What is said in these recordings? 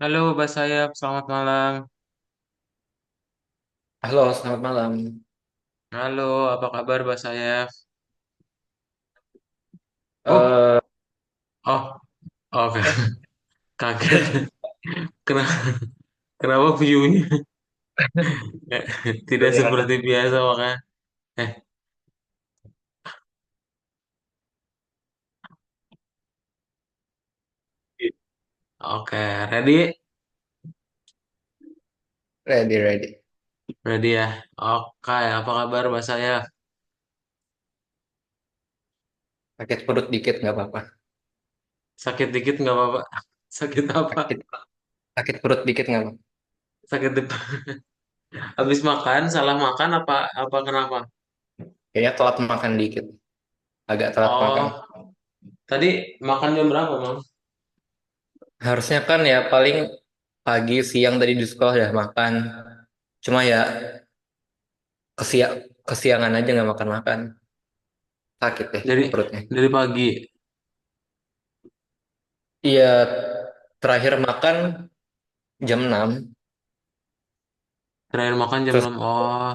Halo, Mbak Sayap, selamat malam. Halo, selamat malam. Halo, apa kabar Mbak Sayap? Oh, Eh, oh, oke. eh, Kaget. Kenapa, kenapa view-nya tidak Kelihatan. seperti biasa, makanya. Eh, oke, ready? Ready, ready. Ready ya? Oke, apa kabar Mbak Sayap? Sakit perut dikit nggak apa-apa. Sakit dikit nggak apa-apa? Sakit apa? Sakit, sakit perut dikit nggak apa-apa. Sakit depan. Habis makan, salah makan apa kenapa? Kayaknya telat makan dikit. Agak telat makan. Oh, tadi makan jam berapa, Bang? Harusnya kan ya paling pagi, siang tadi di sekolah udah makan. Cuma ya kesia kesiangan aja nggak makan-makan. Sakit deh Dari perutnya. dari pagi. Iya, terakhir makan jam 6. Terakhir makan jam Terus 6. Oh,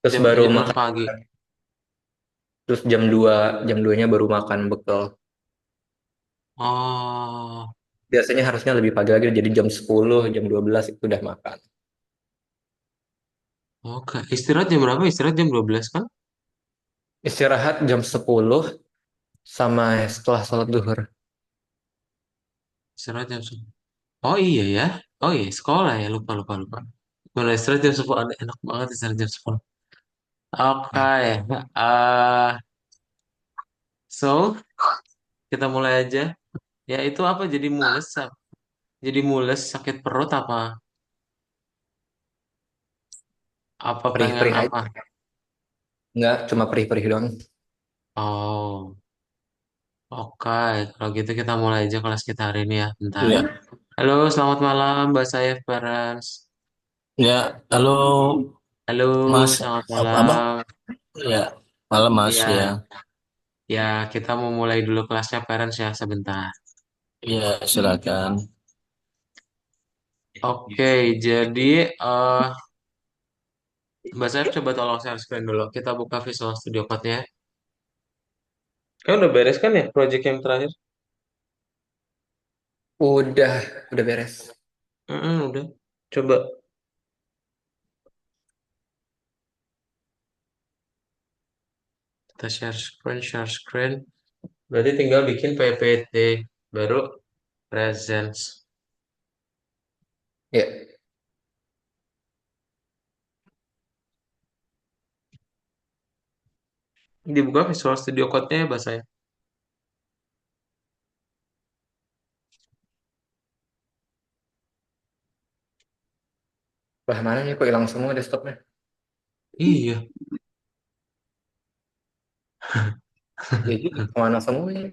terus jam baru jam 6 makan. pagi. Terus jam 2 nya baru makan bekal. Oh, Biasanya harusnya lebih pagi lagi, jadi jam 10, jam 12 itu udah makan. oke. Istirahat jam berapa? Istirahat jam 12 kan? Istirahat jam 10 sama setelah sholat duhur. Istirahat jam 10. Oh iya ya. Oh iya, sekolah ya. Lupa, lupa, lupa. Mana istirahat jam 10. Ada enak banget istirahat jam 10. Oke. So, kita mulai aja. Ya, itu apa? Jadi mules. Jadi mules, sakit perut apa? Apa pengen Perih-perih apa? aja. Enggak, cuma perih-perih doang. Oh, oke. Kalau gitu kita mulai aja kelas kita hari ini ya. Bentar. Iya. Halo, selamat malam, Mbak Saif Barans. Ya, halo Halo, Mas, selamat Abang. malam. Ya, malam Mas ya. Iya, ya, kita mau mulai dulu kelasnya parents ya sebentar. Iya, silakan. Oke, jadi Mbak Saif coba tolong share screen dulu. Kita buka Visual Studio Code-nya. Kan udah beres kan ya project yang terakhir? Udah, udah beres. Udah. Coba kita share screen, share screen. Berarti tinggal bikin PPT baru presents. Ya, Dibuka Visual Studio Code-nya ya, Mbak Saif. lah mana nih kok hilang semua desktopnya? Iya, Ya juga, kemana semuanya?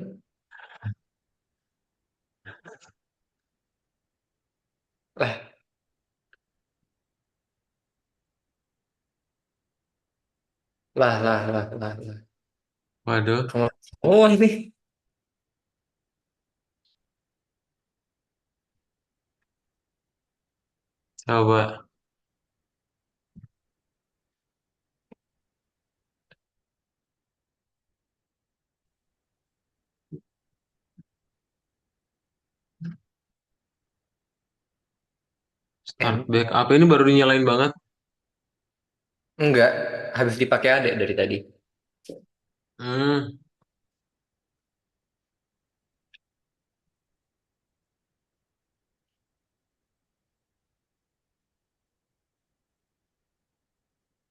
Lah, lah. waduh. Kemana semua ini? Coba start End. backup. Ini baru dinyalain banget. Enggak, habis dipakai adek dari tadi. Hmm.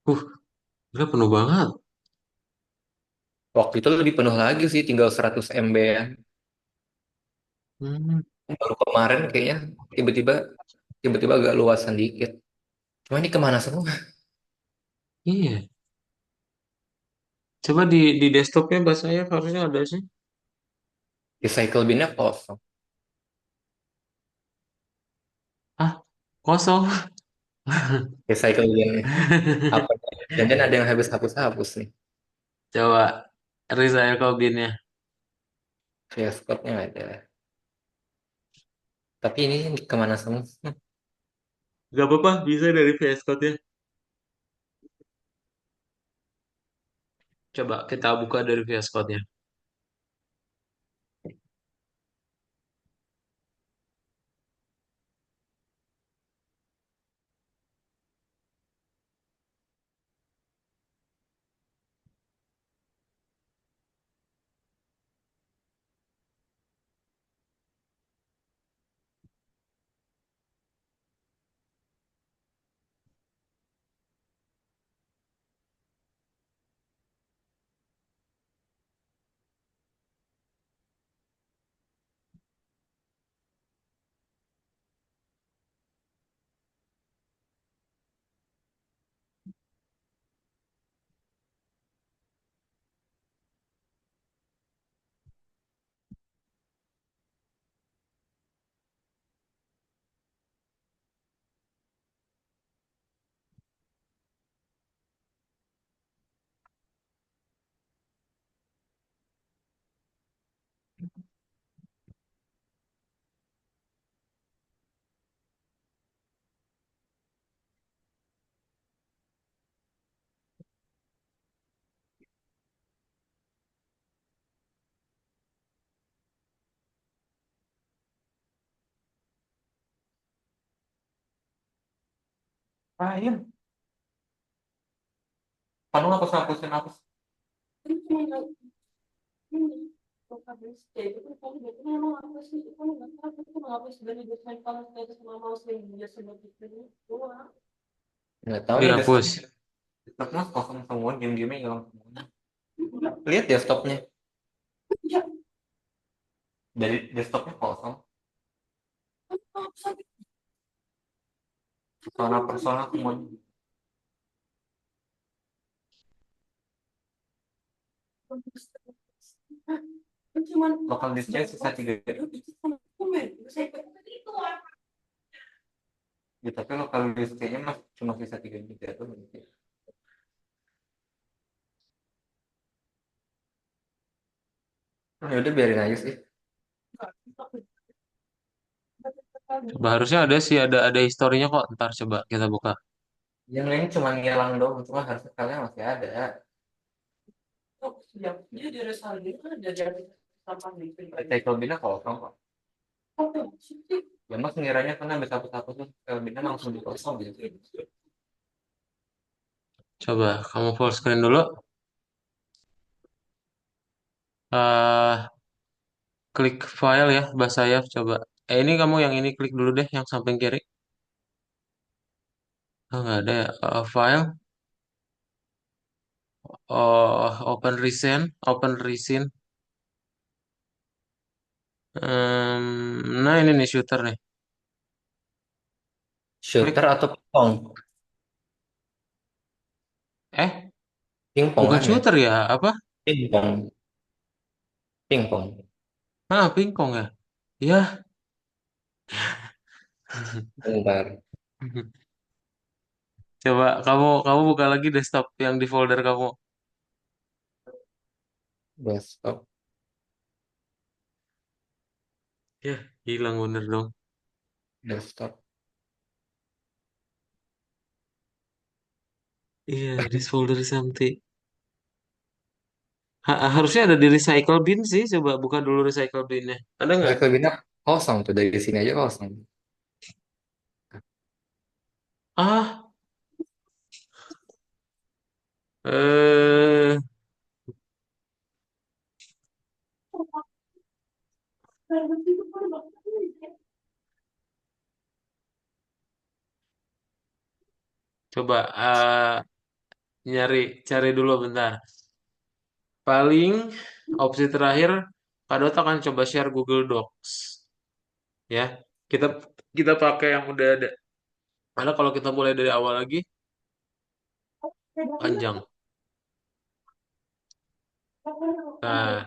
Uh, Udah penuh banget. Waktu itu lebih penuh lagi sih, tinggal 100 MB ya. Hmm. Baru kemarin kayaknya tiba-tiba tiba-tiba agak luasan dikit. Cuma ini kemana semua? Iya. Coba di desktopnya bahasa saya harusnya ada sih. Recycle binnya kosong. Ah, kosong. Recycle binnya. Apa? Dan ada yang habis hapus-hapus nih. Coba recycle bin-nya. Share spotnya ada. Tapi ini kemana semua? Gak apa-apa, bisa dari VS Code-nya. Coba kita buka dari VS Code-nya. Ah, iya. Kamu ngapus-ngapusin apa? Nggak tahu nih desktop. Dihapus. Desktopnya kosong semua, game-gamenya hilang semua. Lihat desktopnya. Dari desktopnya kosong. Persona-persona semua. Local disknya sisa 3. Ya, tapi local disknya masih cuma sisa 3 giga tuh. Ya udah biarin aja sih. Coba harusnya ada sih, ada historinya kok. Ntar coba kita buka. Yang lain cuma ngilang doang, cuma harusnya kalian masih ada. Recycle binnya kosong kok. Ya mas ngiranya karena bisa hapus-hapus tuh binnya langsung dikosong gitu. Coba kamu full screen dulu. eh Klik file ya, bahasa ya. Coba. Ini kamu yang ini klik dulu deh, yang samping kiri. Oh, nggak ada ya. File. Oh, open recent. Open recent. Nah ini nih shooter nih. Shooter Klik. atau pingpong? Eh, Pingpong bukan kan ya? shooter ya? Apa? Pingpong. Pingpong. Ah, pingpong ya. Ya. Bentar. Coba kamu buka lagi desktop yang di folder kamu. Desktop. Ya, hilang bener dong. Desktop. Iya, this folder is empty. Harusnya ada di recycle bin sih. Coba buka dulu recycle binnya. Ada nggak? Recycle binnya kosong tuh dari sini aja kosong. Ah, eh, coba cari dulu bentar. Paling opsi terakhir, Kak akan coba share Google Docs, ya. Kita kita pakai yang udah ada. Karena kalau kita mulai dari awal lagi, panjang. Nah,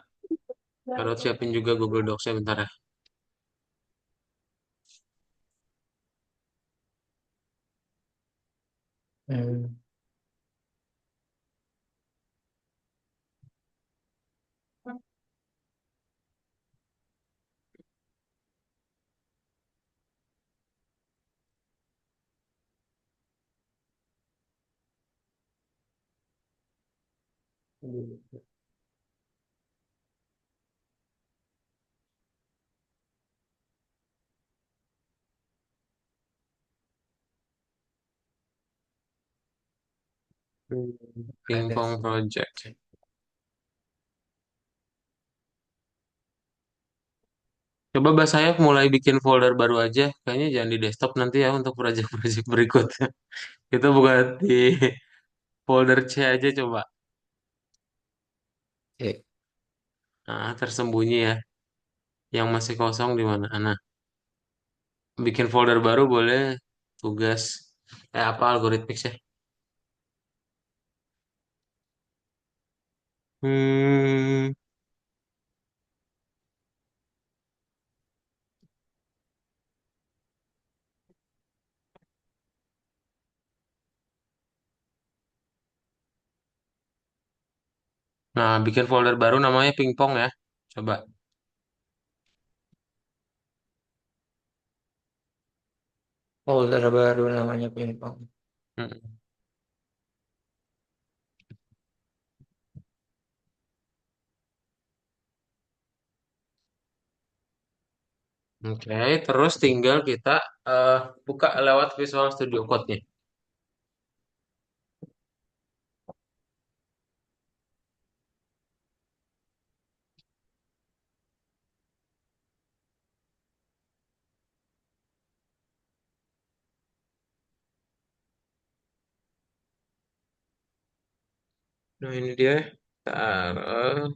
Kak siapin juga Google Docs-nya bentar ya. Hmm. Ada Pingpong sih. Project. Coba Mbak saya mulai bikin folder baru aja. Kayaknya jangan di desktop nanti ya untuk proyek-proyek berikutnya. Kita buka di folder C aja coba. Oke. Nah, tersembunyi ya. Yang masih kosong di mana? Nah, bikin folder baru boleh. Tugas. Apa algoritmik ya? Hmm. Nah, bikin folder baru namanya pingpong ya. Coba. Folder baru namanya Pimpong. Mm. Oke, terus tinggal kita eh, buka lewat Visual Studio Code-nya. Nah, ini dia. Taruh.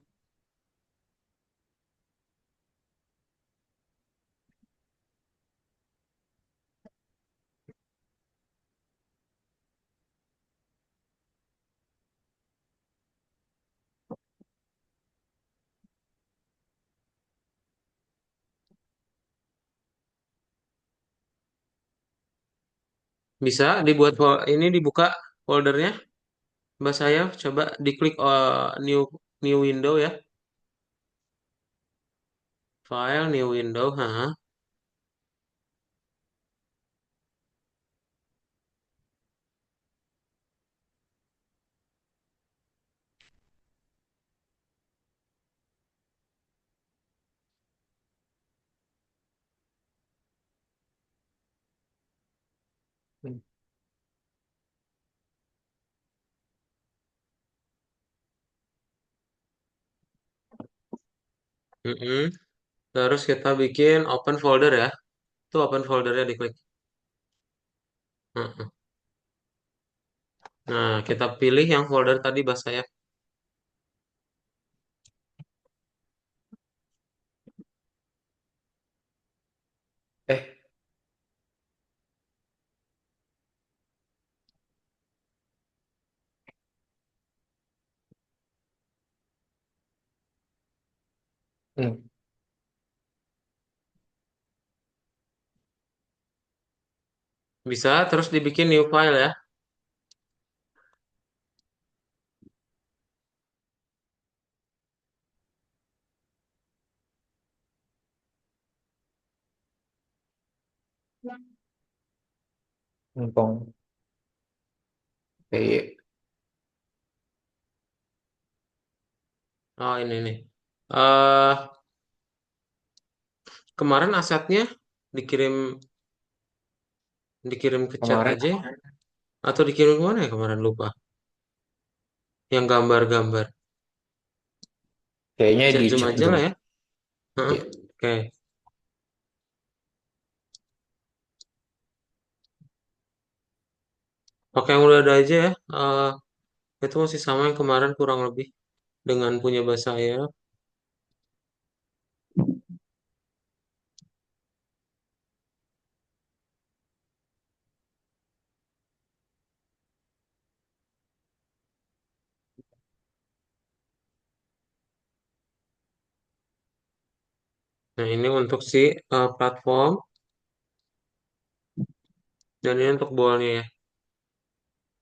Bisa dibuat ini dibuka foldernya. Mbak saya coba diklik new new window ya. File new window. Ha. Mm-mm. Terus kita bikin open folder ya. Itu open foldernya diklik. Mm-mm. Nah, kita pilih yang folder tadi Mbak saya. Eh, hmm. Bisa terus dibikin new file ya. Pimpong. Oke. Oh, ini nih. eh Kemarin asetnya dikirim dikirim ke chat Kemarin aja ya? Atau dikirim kemana ya kemarin lupa. Yang gambar-gambar. kayaknya Chat di Zoom chat aja room. lah ya. Heeh. Iya. Oke. Pakai yang udah ada aja ya. Itu masih sama yang kemarin kurang lebih dengan punya bahasa saya. Nah, ini untuk si platform dan ini untuk bolnya ya.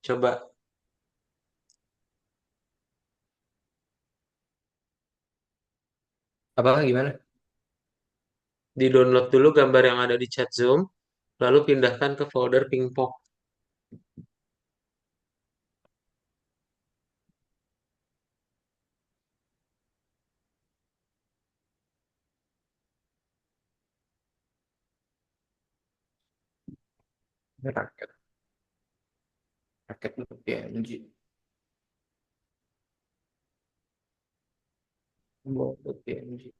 Coba Apa gimana? di-download dulu gambar yang ada di chat Zoom, lalu pindahkan ke folder pingpong. Raket, raket.png. Ball.png.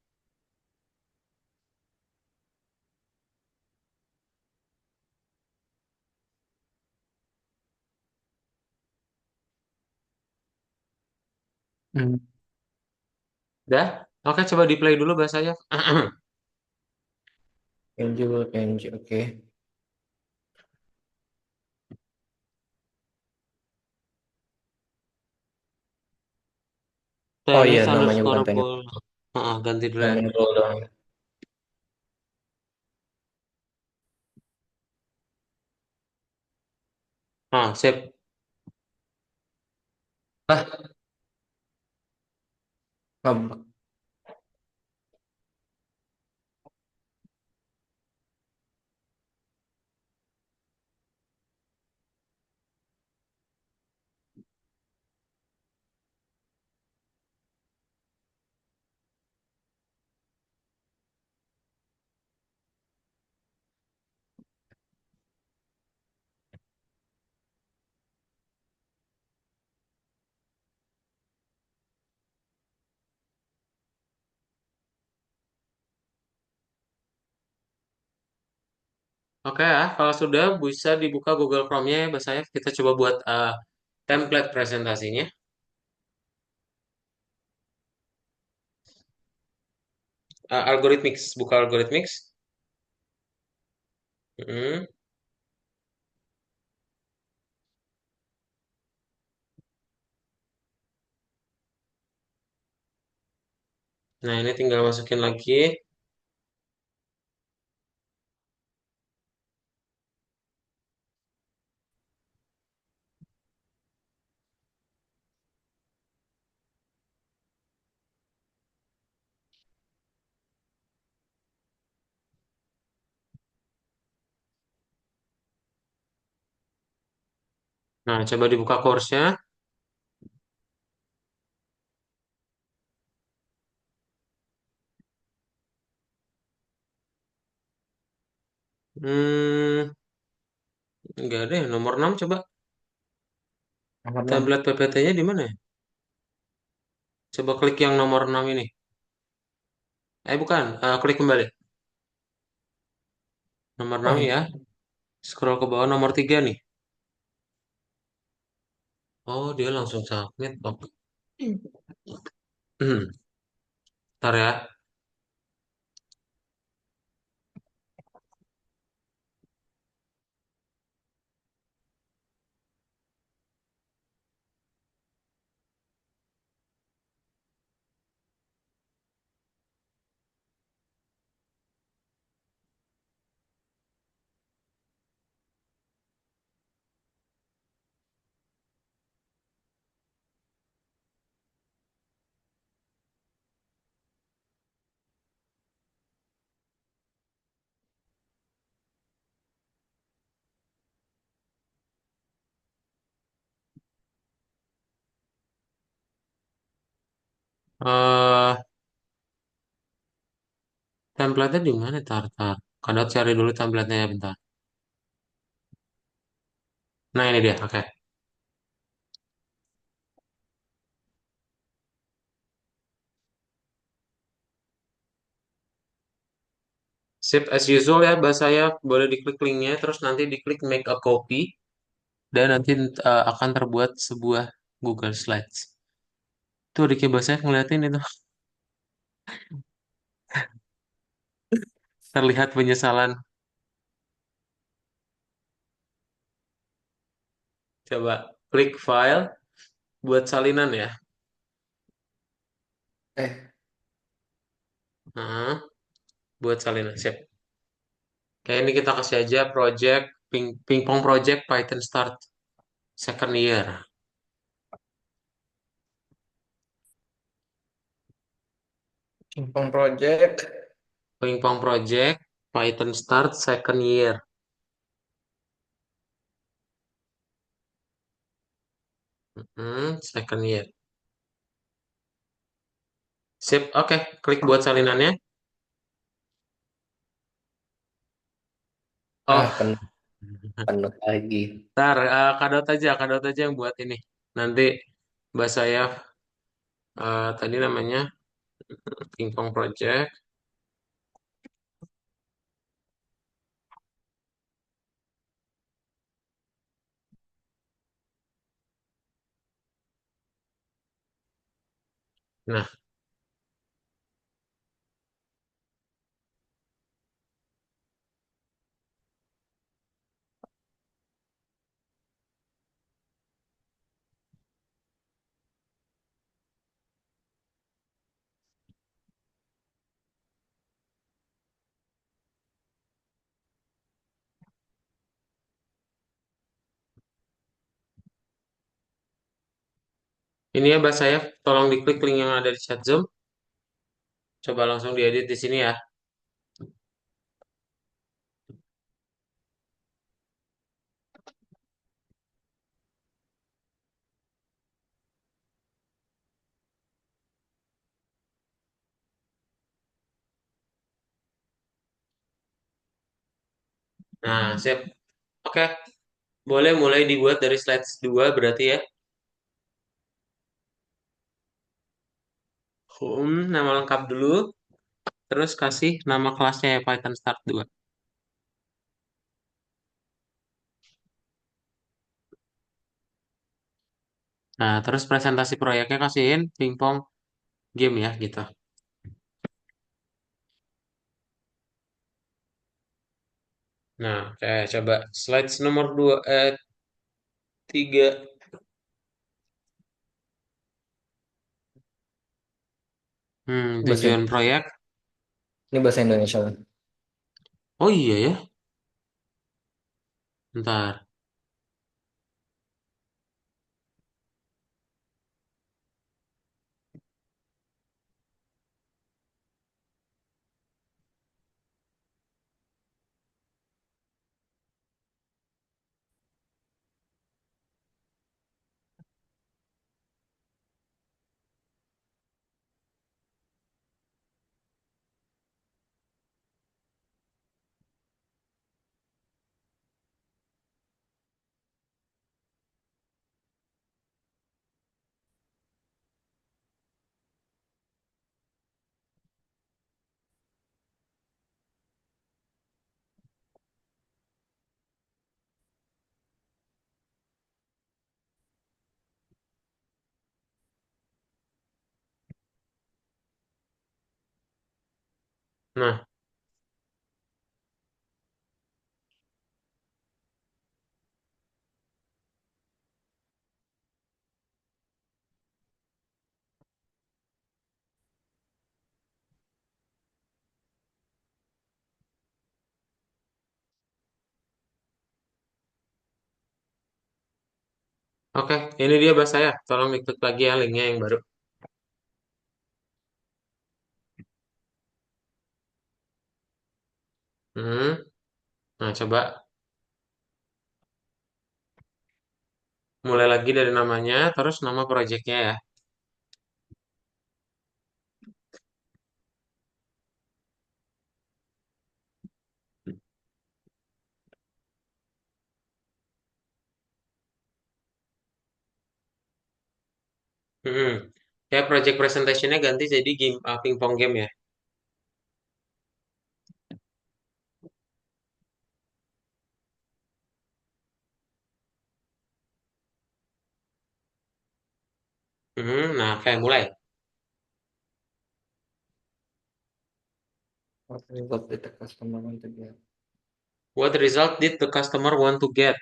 Hmm. Dah? Oke, coba di play dulu bahasanya. PNG, oke. Oh iya, Tennis namanya bukan underscore tenis. ball. Ganti dulu ya. Namanya ball doang. Sip. Ah, ngab- Oke ya, kalau sudah bisa dibuka Google Chrome-nya ya, bahasanya kita coba buat template presentasinya. Algorithmics, buka Algorithmics. Mm. Nah, ini tinggal masukin lagi. Nah, coba dibuka course-nya. Hmm, Nggak ada ya. Nomor 6 coba. nomor 6. Template PPT-nya di mana ya? Coba klik yang nomor 6 ini. Bukan. Klik kembali. Nomor Oh 6 iya. ya. Scroll ke bawah nomor 3 nih. Oh, dia langsung submit. Oke. Ntar ya. eh Template-nya di mana? Tar. Kadang cari dulu template-nya ya bentar. Nah, ini dia. Oke. Sip as usual ya, bahasa saya boleh diklik linknya, terus nanti diklik make a copy, dan nanti akan terbuat sebuah Google Slides. Tuh, Diki bahasa ngeliatin itu. Terlihat penyesalan. Coba klik file, buat salinan ya. Eh, Nah, buat salinan, siap. Kayak ini kita kasih aja project, pingpong project Python start second year. Simpang Project. Pingpong project Python start second year. Second year. Sip, oke. Klik buat salinannya. Oh, Ah, kena. penuh lagi. Ntar Kadot aja yang buat ini. Nanti Mbak saya tadi namanya Pingpong Project. Nah, ini ya Mbak saya, tolong diklik link yang ada di chat Zoom. Coba langsung diedit di sini ya. Nah, sip. Oke, boleh mulai dibuat dari slides 2 berarti ya. Nama lengkap dulu, terus kasih nama kelasnya ya Python Start 2. Nah, terus presentasi proyeknya kasihin pingpong game ya gitu. Nah, oke, coba slides nomor 2 3. Bahasa Tujuan proyek. ini bahasa Indonesia. Oh iya ya, ntar. Nah, oke, ini dia bahasa ya. Tolong diklik lagi ya linknya yang baru. Hmm, nah, coba mulai lagi dari namanya, terus nama proyeknya ya. Hmm, ya project presentationnya ganti jadi game pingpong game ya. Nah, oke, mulai. What result did the customer want to get? What result did the customer want to get?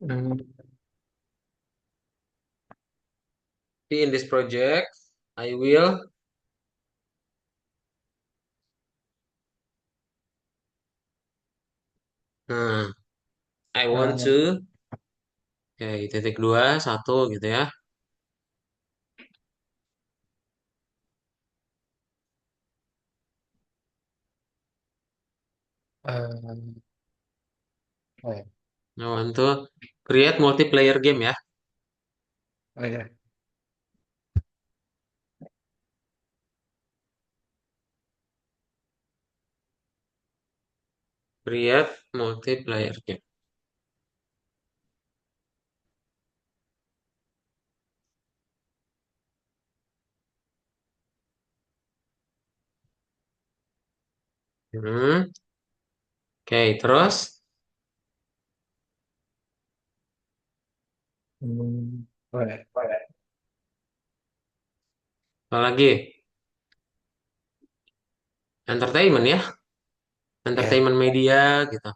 Hmm. In this project, I will. Nah, I want Uh, to. Oke, titik dua, satu gitu ya. uh, oh ya, I want to create multiplayer game ya. oh ya. Create multiplayer game. Hmm. Oke, terus Boleh. apa lagi? Entertainment ya, Ya, entertainment media gitu.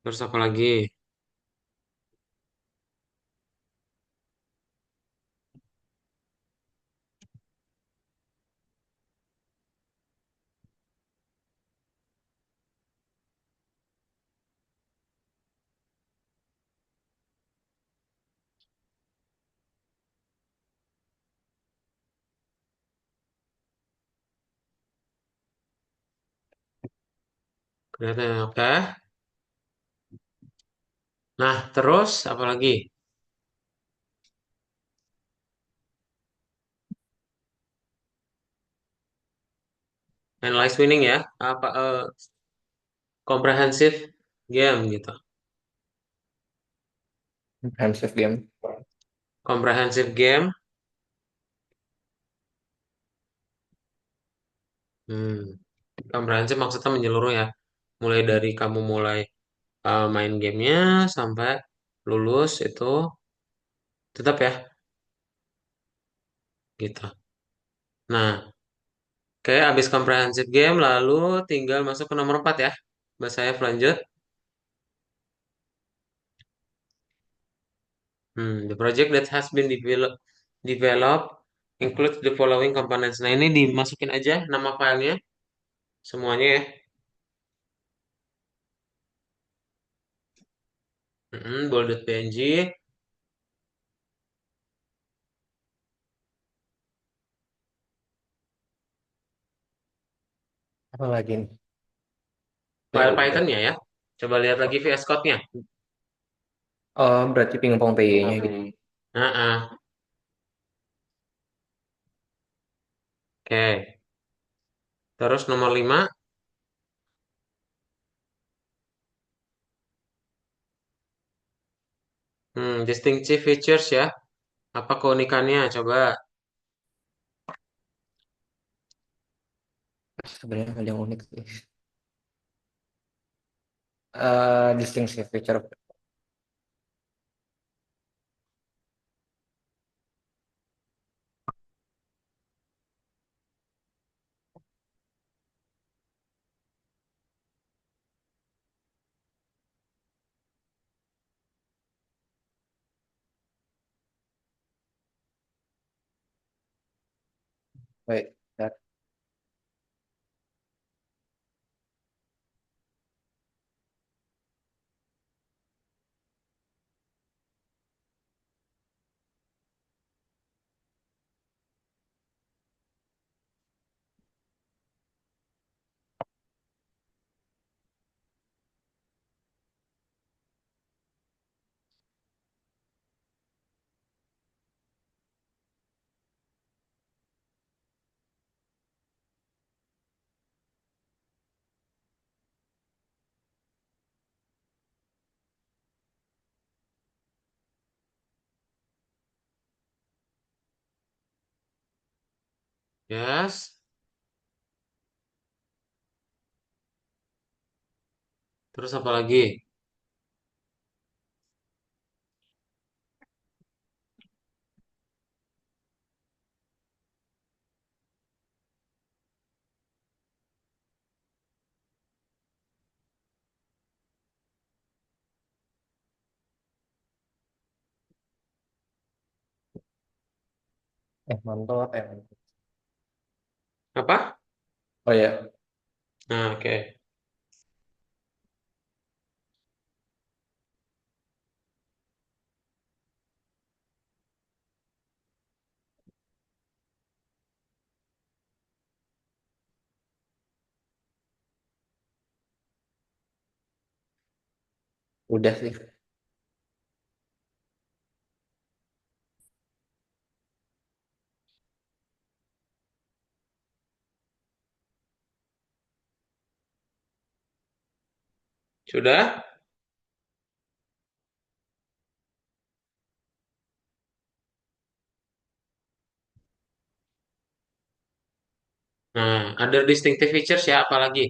Terus apa lagi? Kelihatan, oke. Nah, terus apa lagi? Analyze winning ya, apa comprehensive game gitu. comprehensive game. Comprehensive game. Hmm. Comprehensive maksudnya menyeluruh ya. Mulai dari kamu mulai main gamenya sampai lulus itu tetap ya gitu. Nah, kayak abis comprehensive game lalu tinggal masuk ke nomor 4 ya. Bahasa saya lanjut. The project that has been developed includes the following components. Nah, ini dimasukin aja nama filenya semuanya ya. Bold.png. Apa lagi nih? Ya File udah. Python-nya ya. Coba lihat lagi VS Code-nya. Oh, berarti pingpong PY-nya gitu. Nah, oke. Terus nomor 5, distinctive features ya. Apa keunikannya? Coba. Sebenarnya ada yang unik sih. Distinctive feature. Baik. Ya. Yes. Terus apa lagi? Mantap. Apa? Oh ya, Nah, oke. udah sih. Sudah? Nah, other distinctive features ya, apalagi?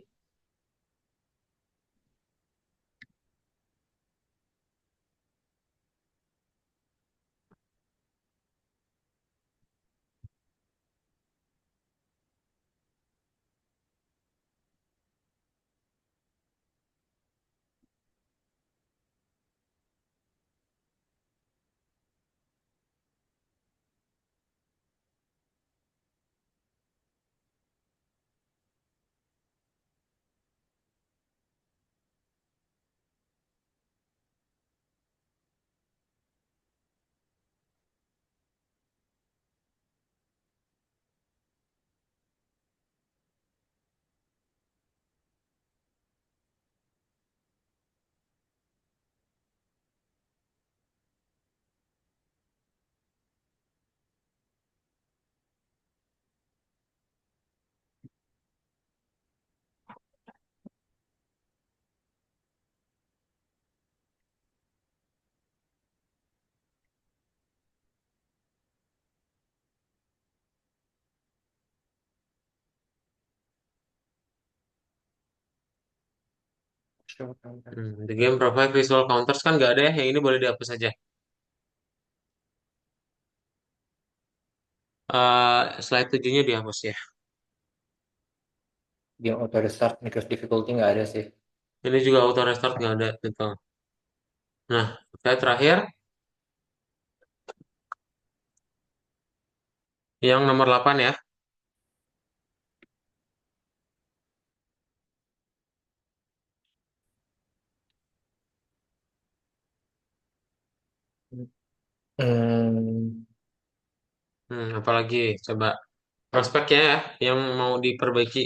The game provide visual counters kan nggak ada ya, yang ini boleh dihapus saja. Slide 7-nya dihapus ya. Game auto restart increase difficulty nggak ada sih. Ini juga auto restart nggak ada, betul. Nah, slide terakhir, yang nomor 8 ya. Hmm, Apalagi coba prospeknya ya, yang mau diperbaiki.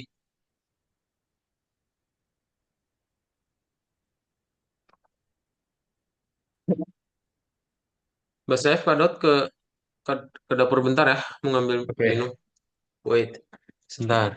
Mbak Saif, Pak ke, ke dapur bentar ya, mau ngambil minum. oke. Wait, sebentar.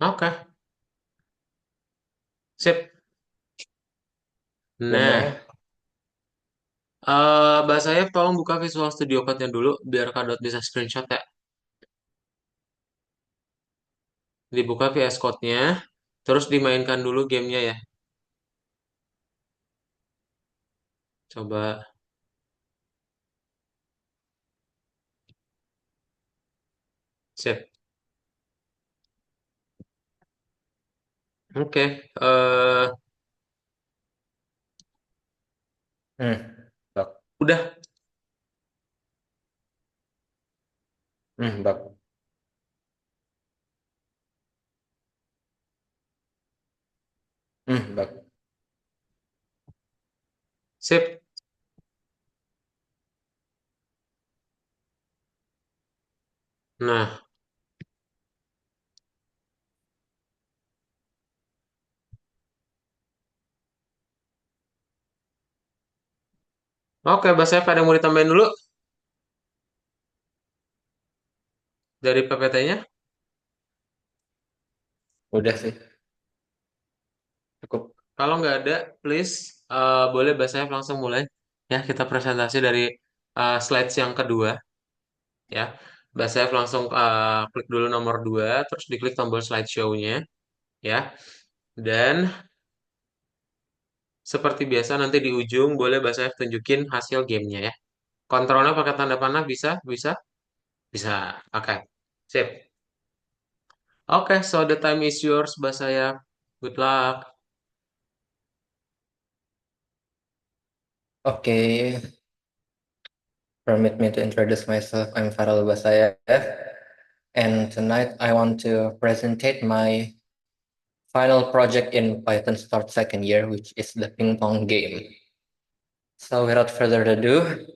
Oke, sip. Nah, Gimana? Mbak Saif tolong buka Visual Studio Code-nya dulu, biar Kak Dot bisa screenshot ya. Dibuka VS Code-nya, terus dimainkan dulu gamenya ya. Coba, sip. Oke, Bak. Udah. Bak. Bak. Sip. Nah, oke, bahasa F ada yang mau ditambahin dulu dari PPT-nya? Udah sih, cukup. Kalau nggak ada, please boleh bahasa F langsung mulai. Ya, kita presentasi dari slides yang kedua. Ya, bahasa F langsung klik dulu nomor 2, terus diklik tombol slideshow-nya. Ya, dan seperti biasa nanti di ujung boleh bahasa F tunjukin hasil gamenya ya. Kontrolnya pakai tanda panah bisa? Bisa? Bisa. Oke. Sip. Oke, so the time is yours, Basaya. Good luck. Oke, permit me to introduce myself. I'm Farel Basayev, and tonight I want to presentate my final project in Python Start second year, which is the ping pong game. So without further ado,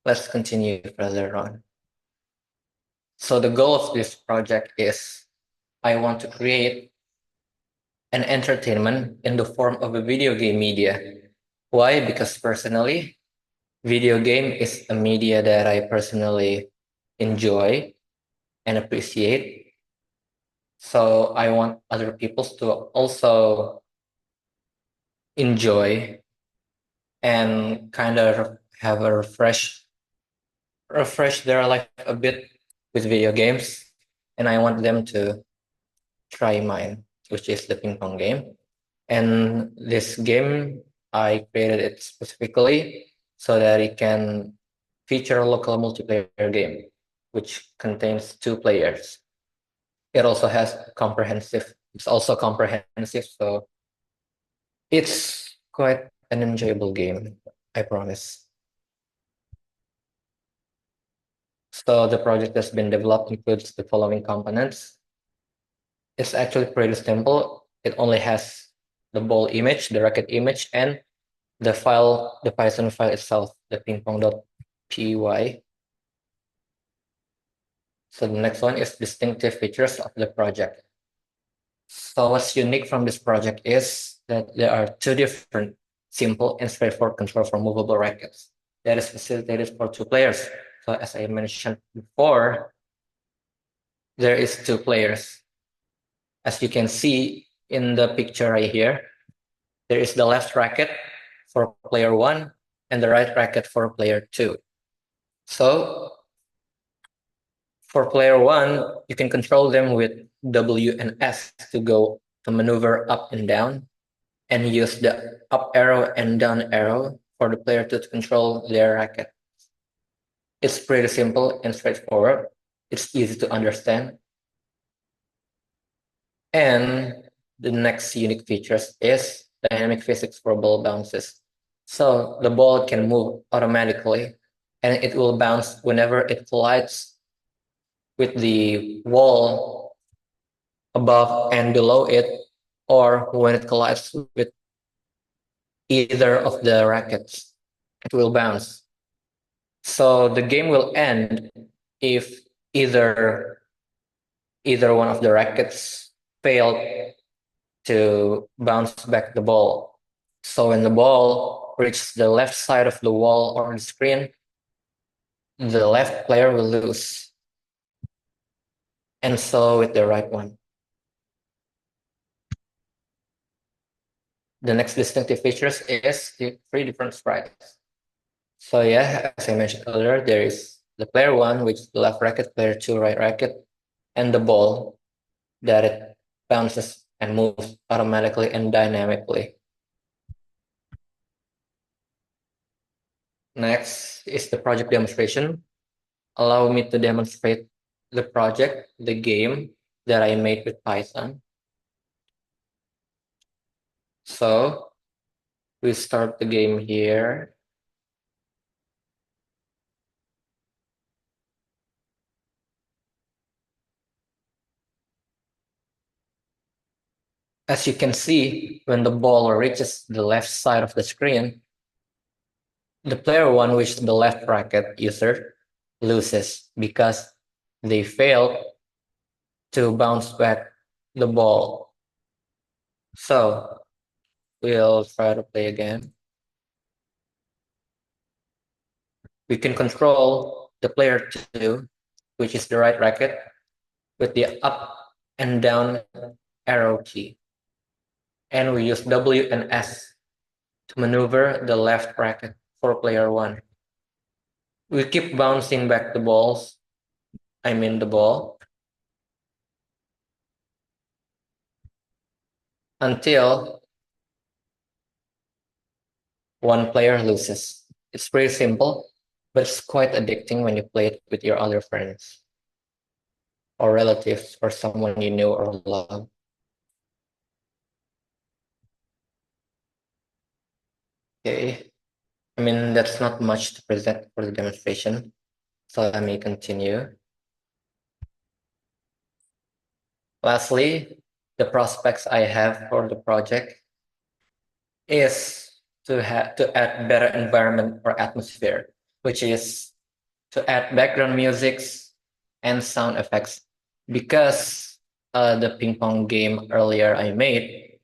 let's continue further on. So the goal of this project is I want to create an entertainment in the form of a video game media. Why? Because personally, video game is a media that I personally enjoy and appreciate. So I want other people to also enjoy and kind of have a refresh their life a bit with video games. And I want them to try mine, which is the ping pong game. And this game, I created it specifically so that it can feature a local multiplayer game, which contains 2 players. It also has it's also comprehensive, so it's quite an enjoyable game, I promise. So the project that's been developed includes the following components. It's actually pretty simple. It only has the ball image, the racket image, and the Python file itself, the pingpong.py. So the next one is distinctive features of the project. So what's unique from this project is that there are 2 different simple and straightforward control for movable rackets that is facilitated for 2 players. So as I mentioned before, there is 2 players. As you can see in the picture right here, there is the left racket for player 1 and the right racket for player 2. So for player 1, you can control them with W and S to maneuver up and down, and use the up arrow and down arrow for the player to control their racket. It's pretty simple and straightforward. It's easy to understand. And the next unique features is dynamic physics for ball bounces. So the ball can move automatically and it will bounce whenever it collides with the wall above and below it, or when it collides with either of the rackets, it will bounce. So the game will end if either one of the rackets failed to bounce back the ball. So when the ball reaches the left side of the wall or the screen, the left player will lose. And so with the right one. The next distinctive features is the 3 different sprites. So yeah, as I mentioned earlier, there is the player 1, which is the left racket, player 2, right racket, and the ball that it bounces and moves automatically and dynamically. Next is the project demonstration. Allow me to demonstrate the project, the game that I made with Python. So we start the game here. As you can see, when the ball reaches the left side of the screen, the player one, which is the left bracket user, loses because they failed to bounce back the ball. So we'll try to play again. We can control the player two, which is the right bracket, with the up and down arrow key. And we use W and S to maneuver the left bracket for player one. We keep bouncing back the balls, I mean the ball, until one player loses. It's pretty simple, but it's quite addicting when you play it with your other friends or relatives or someone you know or love. Okay, I mean, that's not much to present for the demonstration, so let me continue. Lastly, the prospects I have for the project is to add better environment or atmosphere, which is to add background musics and sound effects. Because the ping pong game earlier I made,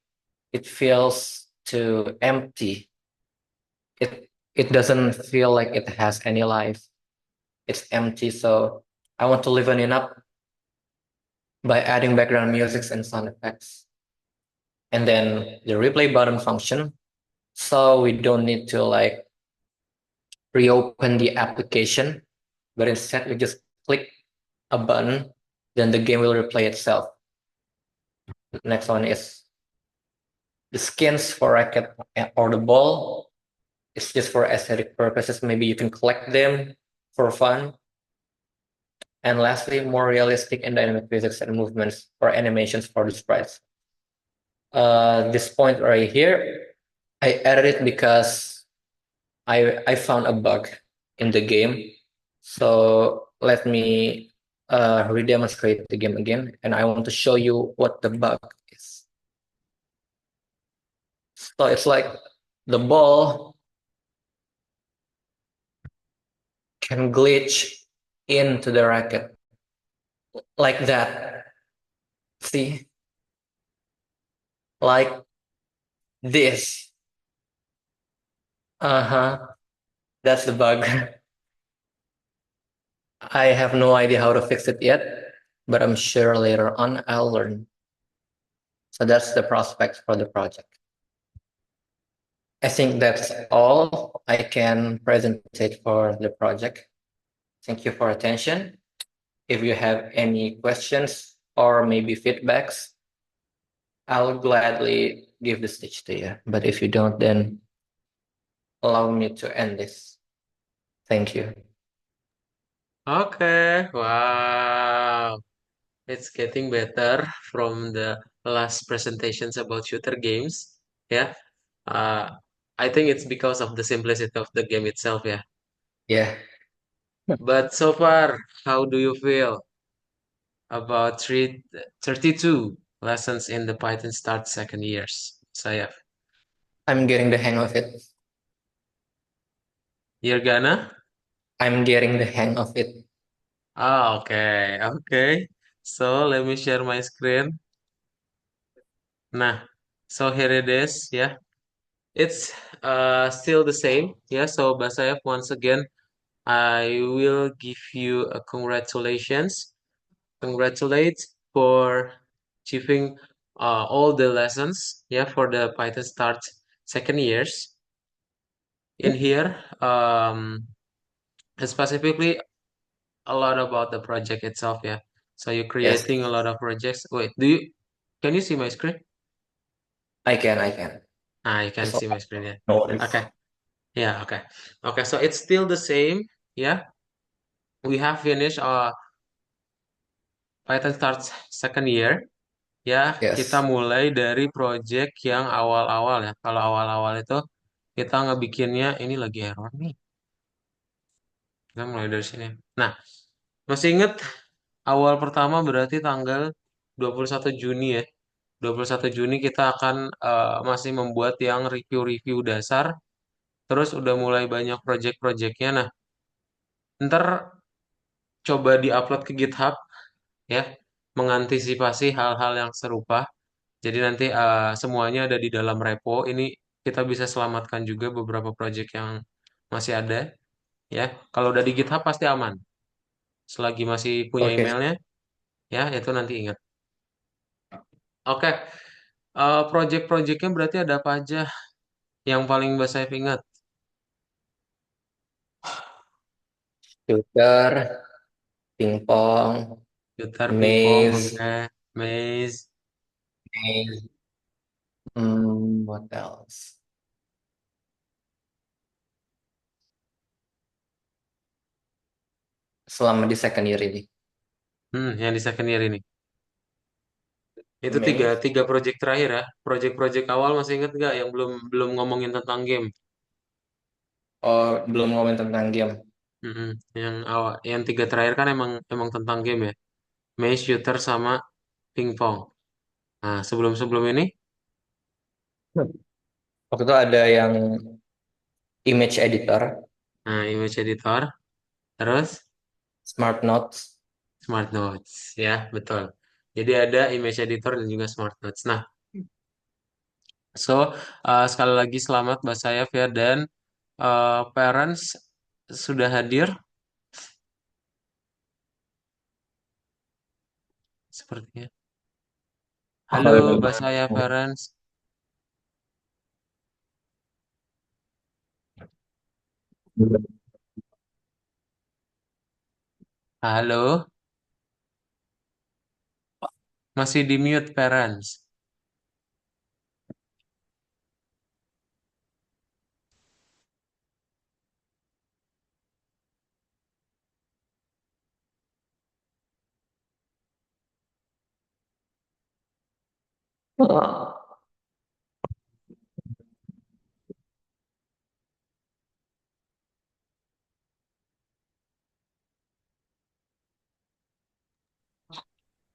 it feels too empty. It doesn't feel like it has any life. It's empty, so I want to liven it up by adding background musics and sound effects. And then the replay button function, so we don't need to like reopen the application, but instead we just click a button, then the game will replay itself. The next one is the skins for racket or the ball. It's just for aesthetic purposes. Maybe you can collect them for fun. And lastly, more realistic and dynamic physics and movements or animations for the sprites. This point right here, I added it because I found a bug in the game. So let me redemonstrate the game again, and I want to show you what the bug is. So it's like the ball can glitch into the racket like that. See, like this. Uh-huh. That's the bug. I have no idea how to fix it yet, but I'm sure later on I'll learn. So that's the prospect for the project. I think that's all I can presentate for the project. Thank you for attention. If you have any questions or maybe feedbacks, I'll gladly give the stage to you. But if you don't, then allow me to end this. Thank you. Okay, wow. It's getting better from the last presentations about shooter games. Yeah. Uh, I think it's because of the simplicity of the game itself, yeah. Yeah, But so far, how do you feel about 32 lessons in the Python Start second years? Saya, I'm getting the hang of it. you're gonna? I'm getting the hang of it. Ah, okay, okay. So let me share my screen. Nah, so here it is, yeah. It's still the same, yeah. So Basayev, once again, I will give you a congratulations. Congratulate for achieving all the lessons, yeah, for the Python Start second years. In here, specifically a lot about the project itself, yeah. So you're Yes, creating a lot of projects. Wait, can you see my screen? I can. I can. Ah, you can Just see my screen, yeah. no worries. Okay, yeah, okay. Okay, so it's still the same, yeah. We have finished Python Start second year. Ya, kita Yes, mulai dari project yang awal-awal ya. Kalau awal-awal itu kita ngebikinnya ini lagi error nih. Kita mulai dari sini. Nah, masih inget awal pertama berarti tanggal 21 Juni ya. 21 Juni kita akan masih membuat yang review-review dasar, terus udah mulai banyak project-projectnya. Nah, ntar coba diupload ke GitHub ya, mengantisipasi hal-hal yang serupa. Jadi nanti semuanya ada di dalam repo. Ini kita bisa selamatkan juga beberapa project yang masih ada ya. Kalau udah di GitHub pasti aman. Selagi masih punya Oke. emailnya ya, itu nanti ingat. Oke, project-projectnya berarti ada apa aja yang paling Mbak Saif ingat? Shooter, pingpong, Gitar, pingpong, maze, oke. Maze. maze, what else? Selama di second year ini. Yang di second year ini. Itu tiga, Maze. tiga project terakhir ya. Project-project awal masih ingat nggak yang belum belum ngomongin tentang game? Oh, belum ngomongin tentang game. Mm-mm. Yang awal, yang tiga terakhir kan emang emang tentang game ya. Maze, shooter, sama pingpong. Nah, sebelum-sebelum ini, Waktu itu ada yang image editor, nah image editor, terus smart notes. smart notes, ya betul. Jadi ada image editor dan juga smart notes. Nah, so sekali lagi selamat Mbak Sayaf ya dan parents sudah hadir sepertinya. Halo Mbak Sayaf parents. Halo, masih di mute parents.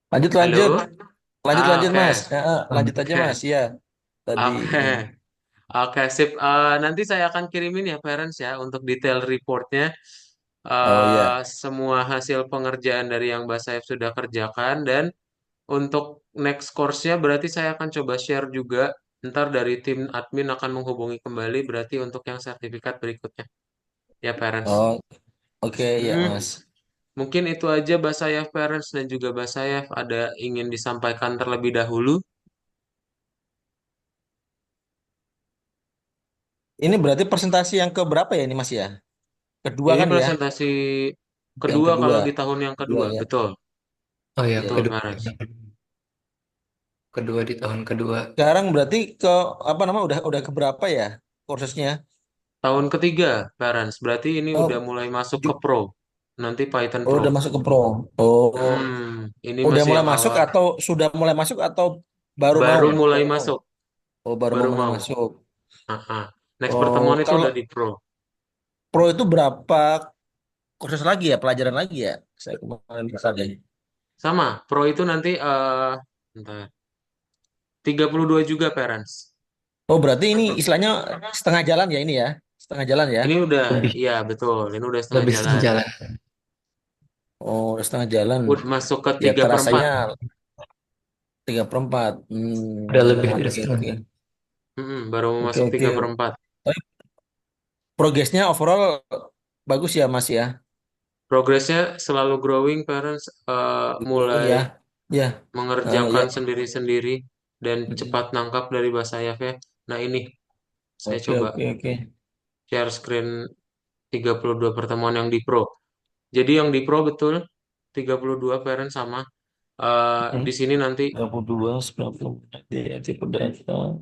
Lanjut, lanjut, Halo. lanjut, lanjut, Oke, Mas. Ya, lanjut aja, oke, Mas. Ya, tadi oke, ini. oke, sip. Nanti saya akan kirimin ya parents ya untuk detail reportnya. Oh ya. Semua hasil pengerjaan dari yang Mbak Saif sudah kerjakan dan untuk next course-nya berarti saya akan coba share juga. Ntar dari tim admin akan menghubungi kembali berarti untuk yang sertifikat berikutnya. Ya parents. Oh, oke ya, Hmm, Mas. mungkin itu aja Mbak Saif parents dan juga Mbak Saif ada ingin disampaikan terlebih dahulu. Ini berarti presentasi yang ke berapa ya ini, Mas ya? Kedua Ini kan ya? presentasi Yang kedua kedua. kalau di tahun yang Kedua kedua, ya. betul, Oh ya, Iya, betul, iya. kedua. Faras. Kedua di tahun kedua. Sekarang berarti ke apa nama udah ke berapa ya kursusnya? Tahun ketiga, Faras. Berarti ini udah Oh, mulai masuk ke ju- Pro. Nanti Python oh, Pro. udah masuk ke pro. Oh, Ini udah masih mulai yang masuk awal. atau sudah mulai masuk atau baru mau? Baru mulai Baru mau. masuk, Oh, baru mau baru mulai mau. masuk. Ah. Next Oh, pertemuan itu kalau udah di Pro. pro itu berapa kursus lagi ya, pelajaran lagi ya? Saya kemarin lupa deh. Sama, Pro itu nanti bentar. 32 juga, Parents. Oh, berarti ini istilahnya setengah jalan ya ini ya? Setengah jalan ya? Ini udah, Lebih iya betul. Ini udah setengah lebih jalan. sejalan. Oh, udah setengah jalan. Udah masuk ke Ya 3/4. terasanya 3/4. Udah lebih dari Oke, setengah. oke. Baru mau Oke, masuk oke. 3/4. Tapi progresnya overall bagus ya, Mas ya? Progresnya selalu growing, Parents. Oh Mulai ya. Ya. Ya. mengerjakan sendiri-sendiri dan Mm. cepat nangkap dari bahasa Sayap ya. Nah ini saya Oke, coba oke, oke. share screen 32 pertemuan yang di Pro. Jadi yang di Pro betul 32 parent sama. Di sini nanti 22, 90, ya, tipe data.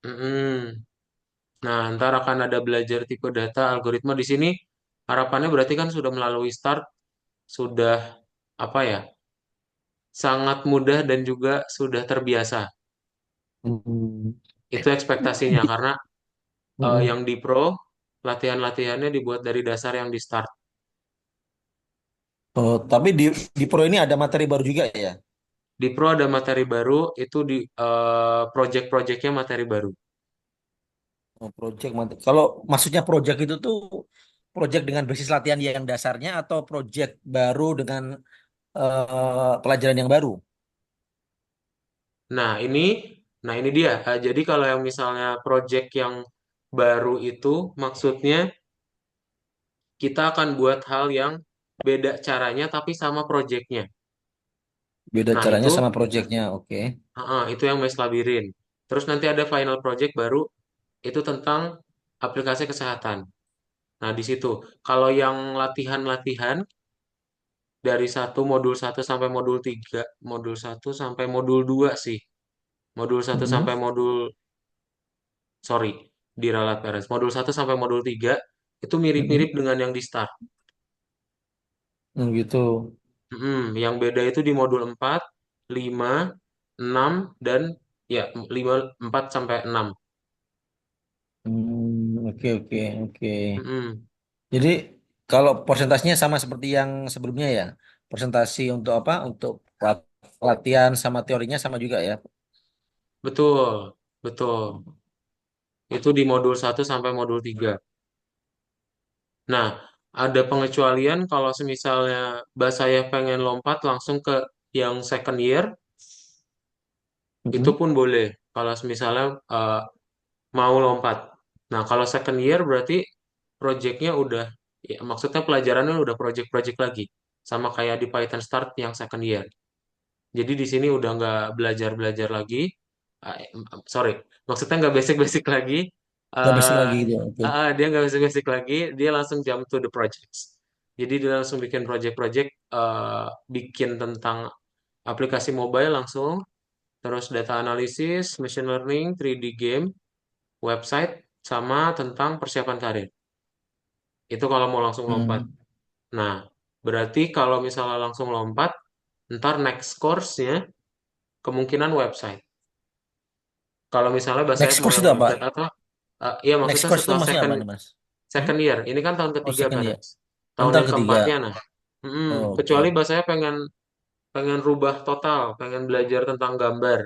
mm-mm. Nah, ntar akan ada belajar tipe data algoritma di sini. Harapannya berarti kan sudah melalui start, sudah apa ya? Sangat mudah dan juga sudah terbiasa. Hmm. Itu ekspektasinya karena Mm-mm. yang di Pro latihan-latihannya dibuat dari dasar yang di start. Oh, tapi di Pro ini ada materi baru juga ya? Di pro ada materi baru, itu di project-projectnya materi baru. Oh, kalau maksudnya project itu tuh project dengan basis latihan yang dasarnya atau project baru dengan pelajaran yang baru? Nah, ini dia. Jadi kalau yang misalnya project yang baru itu maksudnya kita akan buat hal yang beda caranya tapi sama projectnya. Beda Nah, caranya itu sama projectnya, oke. itu yang Maze Labirin. Terus nanti ada final project baru itu tentang aplikasi kesehatan. Nah, di situ kalau yang latihan-latihan dari modul satu sampai modul 3, modul satu sampai modul 2 sih. Modul satu Mm-mm. sampai sorry, diralat beres. Modul satu sampai modul 3 itu mirip-mirip Mm-mm. dengan yang di start. Gitu. Yang beda itu di modul 4, 5, 6 dan ya 5, 4 sampai 6. Oke, oke, oke. Mm-mm. Jadi kalau persentasenya sama seperti yang sebelumnya ya, presentasi untuk apa? Untuk latihan sama teorinya sama juga ya. Betul, betul. Itu di modul satu sampai modul 3. Nah, ada pengecualian kalau semisalnya saya pengen lompat langsung ke yang second year, itu Mm-mm. pun boleh. Kalau misalnya mau lompat. Nah, kalau second year berarti projectnya udah, ya, maksudnya pelajarannya udah project-project lagi. Sama kayak di Python Start yang second year. Jadi di sini udah nggak belajar-belajar lagi. Sorry, maksudnya nggak basic-basic lagi. Gak basic Eh, lagi gitu. Oke. dia nggak basic-basic lagi. Dia langsung jump to the projects. Jadi dia langsung bikin project-project, bikin tentang aplikasi mobile langsung, terus data analysis, machine learning, 3D game, website, sama tentang persiapan karir. Itu kalau mau langsung lompat. Hmm. Nah, berarti kalau misalnya langsung lompat, ntar next course-nya kemungkinan website. Kalau misalnya Mbak Saif Next mau course yang itu apa? website atau iya Next maksudnya course itu setelah maksudnya second apa nih, Mas? Hmm? second year, ini kan tahun Oh, ketiga second ya. parents. Tahun Tentang yang ketiga. keempatnya nah. Kecuali Oke. Mbak saya pengen pengen rubah total, pengen belajar tentang gambar.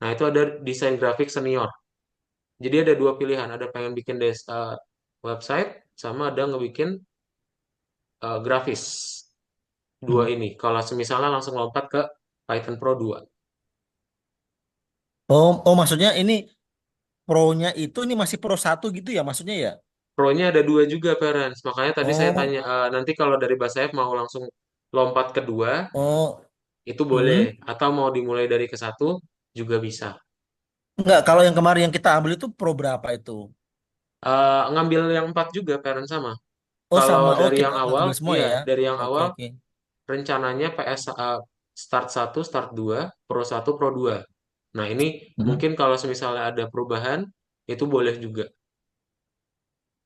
Nah, itu ada desain grafik senior. Jadi ada dua pilihan, ada pengen bikin website sama ada ngebikin grafis. Dua Hmm. ini. Kalau misalnya langsung lompat ke Python Pro 2. Oh, oh maksudnya ini pro-nya itu ini masih pro satu gitu ya maksudnya ya? Pro-nya ada dua juga, parents. Makanya tadi saya tanya, Oh, nanti kalau dari Mbak Saif mau langsung lompat kedua, oh. itu boleh. Hmm. Atau mau dimulai dari ke satu, juga bisa. Enggak, kalau yang kemarin yang kita ambil itu pro berapa itu? Ngambil yang empat juga, parents sama. Oh Kalau sama, oh dari kita yang awal, ngambil semua iya, ya? dari yang Oke awal, oke. rencananya Start satu Start 2 Pro satu Pro 2. Nah, ini Hmm. mungkin kalau misalnya ada perubahan, itu boleh juga.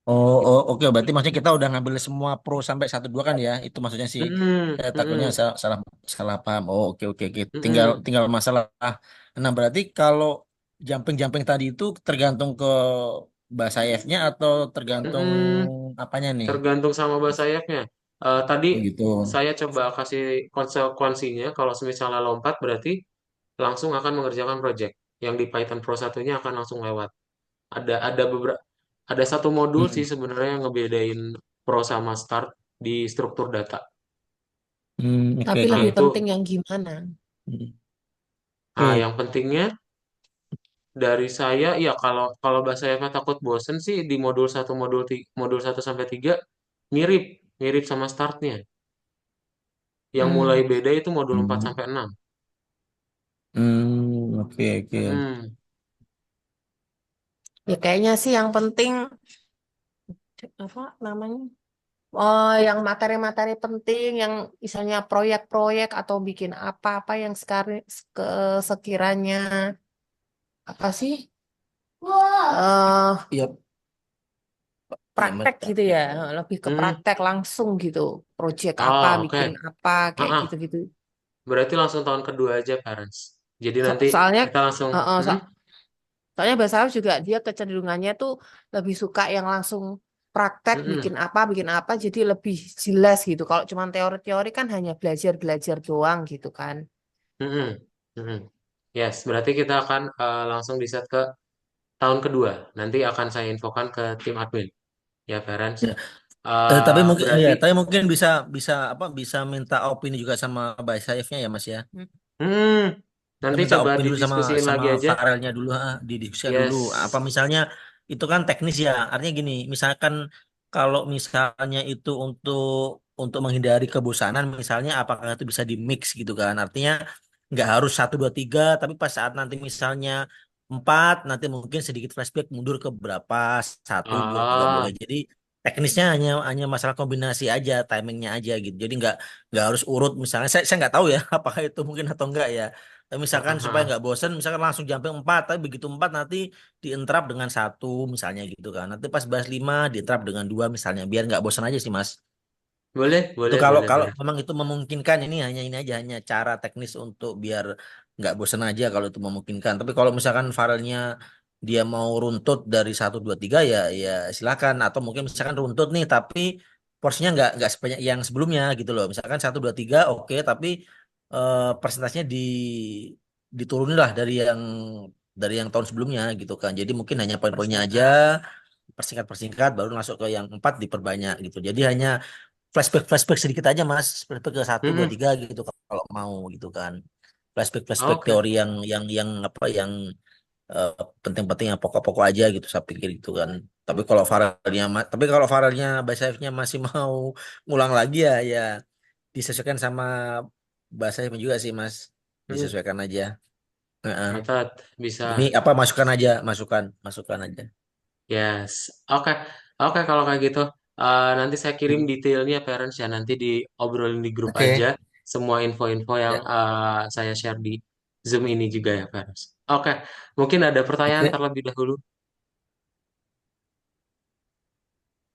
Oh, oh oke berarti maksudnya kita udah ngambil semua pro sampai satu dua kan ya? Itu maksudnya sih. Mm-mm, Takutnya mm-mm, salah, salah salah paham. Oh oke oke oke. Tinggal mm-mm, tinggal masalah. Nah berarti kalau jumping-jumping tadi itu tergantung ke bahasa nya atau tergantung mm-mm. apanya nih? Tergantung sama bahasa sayapnya. Tadi Oh gitu. saya coba kasih konsekuensinya, kalau misalnya lompat berarti langsung akan mengerjakan project. Yang di Python Pro satunya akan langsung lewat. Ada satu modul sih Hmm. sebenarnya yang ngebedain Pro sama Start di struktur data. Oke Tapi oke. Nah, lebih itu penting yang gimana? Hmm. Oke. yang pentingnya dari saya ya kalau kalau bahasa saya takut bosen sih di modul satu modul satu sampai 3 mirip mirip sama startnya. Yang mulai Hmm. beda itu modul 4 Hmm. sampai 6. Oke oke. Mm-mm. Ya kayaknya sih yang penting apa namanya? Oh, yang materi-materi penting, yang misalnya proyek-proyek atau bikin apa-apa yang sekarang sekiranya apa sih? Iya, iya Praktek gitu ya, lebih ke Mm. praktek langsung gitu. Proyek apa, Oh, oke. bikin apa, kayak Ah, gitu-gitu. berarti langsung tahun kedua aja, parents. Jadi nanti Soalnya, kita langsung. eh, eh, Mm, so- soalnya bahasa Arab juga dia kecenderungannya tuh lebih suka yang langsung praktek, mm-mm, bikin apa, jadi lebih jelas gitu. Kalau cuma teori-teori kan hanya belajar-belajar doang gitu kan. mm-mm. Mhm. Yes, berarti kita akan langsung di set ke tahun kedua. Nanti akan saya infokan ke tim admin, ya, Ferenc. Ya. Tapi mungkin ya, Berarti, tapi mungkin bisa bisa apa bisa minta opini juga sama Bay Saifnya ya Mas ya. hmm, Kita nanti minta coba opini dulu sama didiskusiin sama lagi aja. Farelnya dulu, didiskusikan dulu. Apa Yes. misalnya itu kan teknis ya. Artinya gini, misalkan kalau misalnya itu untuk menghindari kebosanan, misalnya apakah itu bisa di mix gitu kan? Artinya nggak harus satu dua tiga, tapi pas saat nanti misalnya empat, nanti mungkin sedikit flashback mundur ke berapa satu dua juga boleh. Ah, Jadi teknisnya hanya masalah kombinasi aja, timingnya aja gitu. Jadi nggak harus urut misalnya. Saya nggak tahu ya apakah itu mungkin atau enggak ya. Tapi misalkan supaya nggak bosen, misalkan langsung jumping 4, tapi begitu 4 nanti dientrap dengan satu misalnya gitu kan. Nanti pas bahas 5 dientrap dengan dua misalnya, biar nggak bosan aja sih Mas. boleh, Itu boleh, kalau boleh, kalau boleh. memang itu memungkinkan, ini aja hanya cara teknis untuk biar nggak bosan aja kalau itu memungkinkan. Tapi kalau misalkan filenya dia mau runtut dari satu dua tiga ya ya silakan, atau mungkin misalkan runtut nih tapi porsinya nggak sebanyak yang sebelumnya gitu loh. Misalkan satu dua tiga oke, tapi persentasenya diturunin lah dari yang tahun sebelumnya gitu kan. Jadi mungkin hanya poin-poinnya aja, persingkat-persingkat baru masuk ke yang 4 diperbanyak gitu. Jadi hanya flashback sedikit aja Mas, flashback ke satu dua Mm-mm. tiga gitu kalau mau gitu kan. Flashback Oke, teori yang apa yang eh, penting-penting yang pokok-pokok aja gitu saya pikir gitu kan. Tapi kalau Farelnya Basaifnya masih mau ngulang lagi ya ya disesuaikan sama Basaifnya juga sih Mas. Mm, Disesuaikan aja. Heeh. Mantap, bisa. Ini apa masukan aja, masukan aja. Yes. Oke, oke kalau kayak gitu. Nanti saya kirim Hmm. detailnya parents ya. Nanti diobrolin di grup aja. Oke. Semua info-info yang Ya. saya share di Zoom ini juga ya parents. Oke, mungkin ada pertanyaan Oke. terlebih dahulu.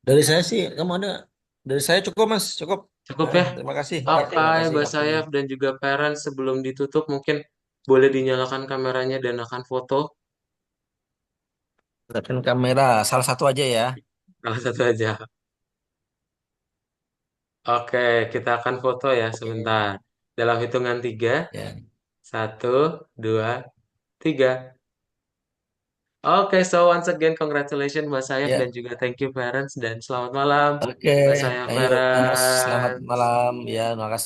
Dari saya sih, kamu ada? Dari saya cukup Mas, cukup. Cukup ya. Terima kasih. Ya, Oke, terima kasih Mbak waktunya. Sayaf dan juga parents sebelum ditutup mungkin boleh dinyalakan kameranya dan akan foto. Tekan kamera, salah satu aja ya. Salah satu aja. Oke, kita akan foto ya Oke. sebentar. Dalam hitungan tiga. Ya. Satu, dua, tiga. Oke, so once again congratulations Mbak Sayaf dan Ya. juga thank you parents dan selamat malam Oke. Mbak Sayaf Ayo Mas, selamat parents. malam. Ya, terima kasih.